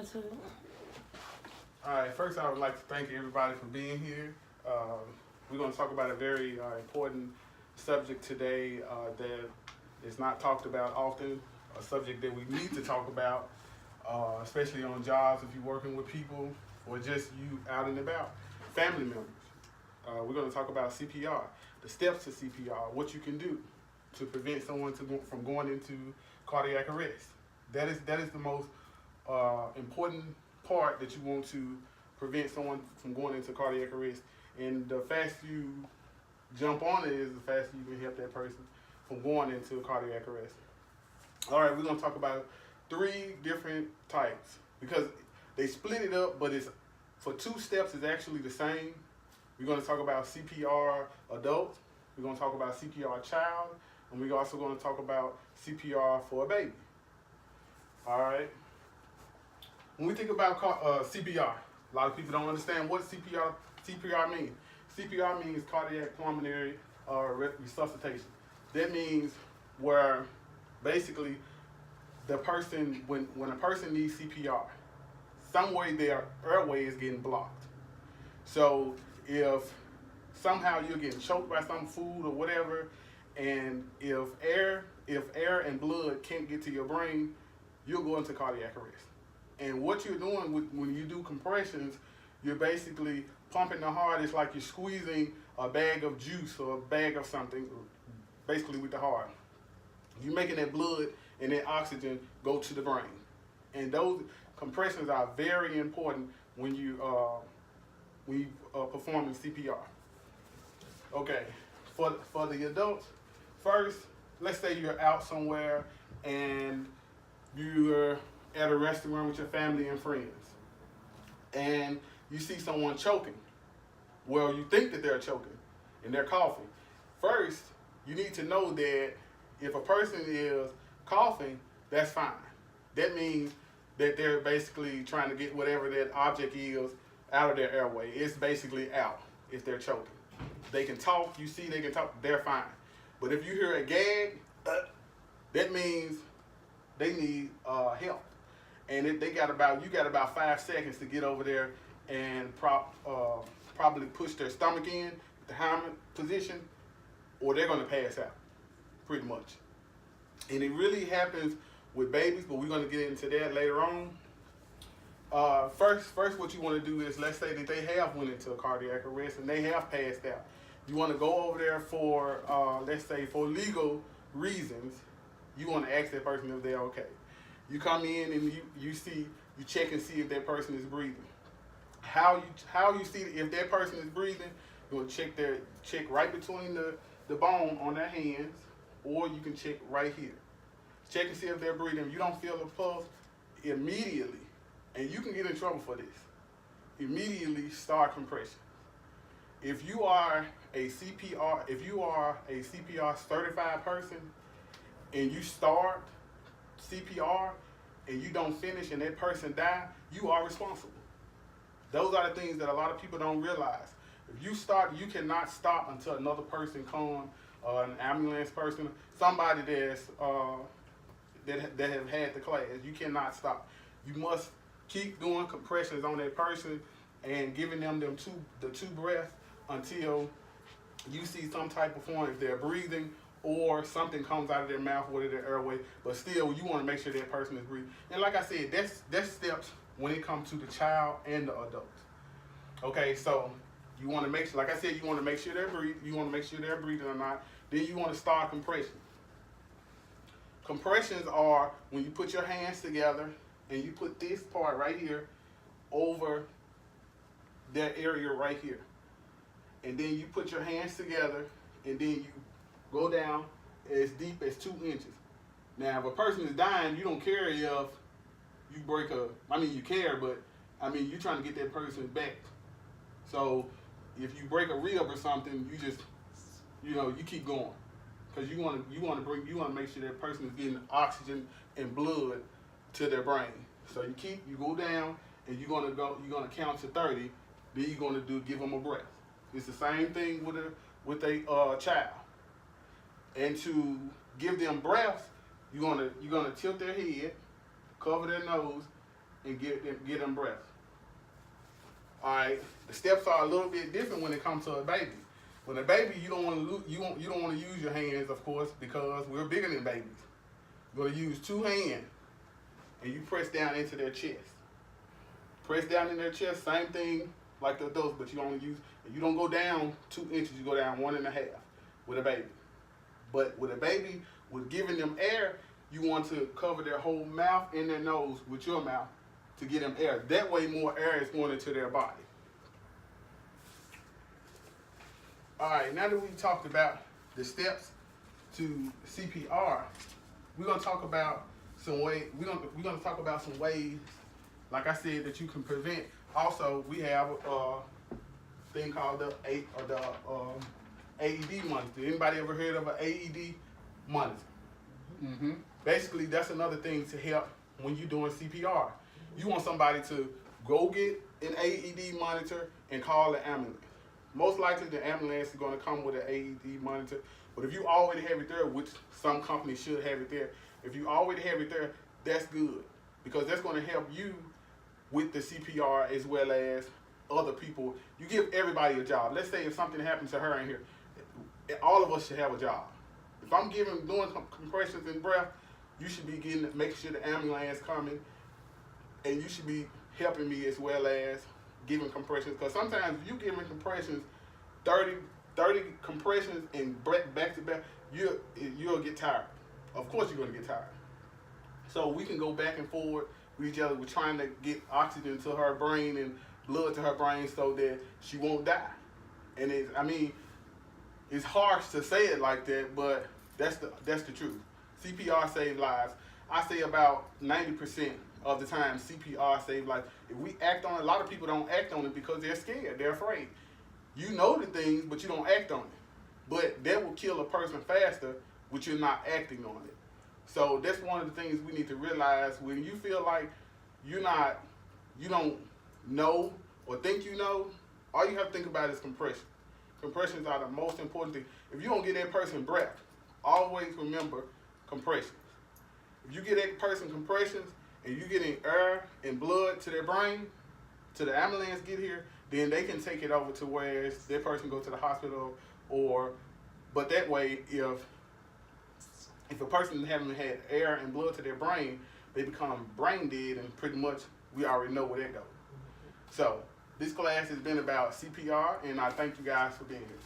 to. All right, first I would like to thank everybody for being here. We're going to talk about a very important subject today that is not talked about often, a subject that we need to talk about, especially on jobs if you're working with people or just you out and about, family members. We're going to talk about CPR, the steps to CPR, what you can do to prevent someone from going into cardiac arrest. That is the most important part that you want to prevent someone from going into cardiac arrest. And the faster you jump on it is the faster you can help that person from going into cardiac arrest. All right, we're going to talk about 3 different types because they split it up, but it's for 2 steps is actually the same. We're going to talk about CPR adult, we're going to talk about CPR child, and we're also going to talk about CPR for a baby. All right. When we think about CPR, a lot of people don't understand what CPR means. CPR means cardiac pulmonary resuscitation. That means where basically the person, when a person needs CPR, some way their airway is getting blocked. So if somehow you're getting choked by some food or whatever, and if air and blood can't get to your brain, you'll go into cardiac arrest. And what you're doing when you do compressions, you're basically pumping the heart. It's like you're squeezing a bag of juice or a bag of something, basically with the heart. You're making that blood and that oxygen go to the brain. And those compressions are very important when you performing CPR. Okay, for the adults, first, let's say you're out somewhere and you're at a restaurant with your family and friends, and you see someone choking. Well, you think that they're choking and they're coughing. First, you need to know that if a person is coughing, that's fine. That means that they're basically trying to get whatever that object is out of their airway. It's basically out if they're choking. They can talk, you see they can talk, they're fine. But if you hear a gag, that means they need help. And you got about 5 seconds to get over there and probably push their stomach in, the Heimlich position, or they're going to pass out, pretty much. And it really happens with babies, but we're going to get into that later on. First, what you want to do is, let's say that they have went into a cardiac arrest and they have passed out. You want to go over there for, let's say, for legal reasons. You want to ask that person if they're okay. You come in and you check and see if that person is breathing. How you see if that person is breathing, you want to check right between the bone on their hands, or you can check right here. Check and see if they're breathing. If you don't feel a pulse, immediately, and you can get in trouble for this, immediately start compression. If you are a CPR certified person and you start CPR and you don't finish and that person die, you are responsible. Those are the things that a lot of people don't realize. If you start, you cannot stop until another person comes, an ambulance person, somebody that have had the class. You cannot stop. You must keep doing compressions on that person and giving them the two breaths until you see some type of form, if they're breathing or something comes out of their mouth or their airway, but still you want to make sure that person is breathing. And like I said, that's steps when it comes to the child and the adult. Okay, so you want to make sure, like I said, you want to make sure they're breathing. You want to make sure they're breathing or not. Then you want to start compression. Compressions are when you put your hands together and you put this part right here over that area right here. And then you put your hands together and then you go down as deep as 2 inches. Now, if a person is dying, you don't care if you break you care, but you're trying to get that person back. So if you break a rib or something, you just, you keep going. Because you want to make sure that person is getting oxygen and blood to their brain. So you go down and you're gonna count to 30, then you're gonna give them a breath. It's the same thing with a child. And to give them breaths, you're gonna tilt their head, cover their nose, and get them breath. All right, the steps are a little bit different when it comes to a baby. When a baby, you don't want to use your hands, of course, because we're bigger than babies. You're gonna use 2 hands, and you press down into their chest. Press down in their chest, same thing like the adults, but you don't go down 2 inches, you go down 1.5 with a baby. But with a baby, with giving them air, you want to cover their whole mouth and their nose with your mouth to get them air. That way more air is going into their body. All right, now that we've talked about the steps to CPR, we're gonna talk about some ways. We're gonna talk about some ways, like I said, that you can prevent. Also, we have a thing called the AED monitor. Anybody ever heard of an AED monitor? Mm-hmm. Basically, that's another thing to help when you're doing CPR. You want somebody to go get an AED monitor and call the ambulance. Most likely, the ambulance is going to come with an AED monitor. But if you already have it there, which some companies should have it there, if you already have it there, that's good, because that's going to help you with the CPR as well as other people. You give everybody a job. Let's say if something happens to her in here, all of us should have a job. If I'm doing compressions and breath, you should be making sure the ambulance coming, and you should be helping me as well as giving compressions. Because sometimes if you giving compressions, 30 compressions and back to back, you'll get tired. Of course you're going to get tired. So we can go back and forward with each other. We're trying to get oxygen to her brain and blood to her brain so that she won't die. And it's harsh to say it like that, but that's the truth. CPR saves lives. I say about 90% of the time CPR saves lives. If we act on it, a lot of people don't act on it because they're scared, they're afraid. You know the things, but you don't act on it. But that will kill a person faster, which you're not acting on it. So that's one of the things we need to realize. When you feel like you don't know or think you know, all you have to think about is compression. Compressions are the most important thing. If you don't get that person breath, always remember compressions. If you get that person compressions and you getting air and blood to their brain, to the ambulance get here, then they can take it over to where that person go to the hospital. But that way, if a person haven't had air and blood to their brain, they become brain dead, and pretty much we already know where that goes. So this class has been about CPR, and I thank you guys for being here.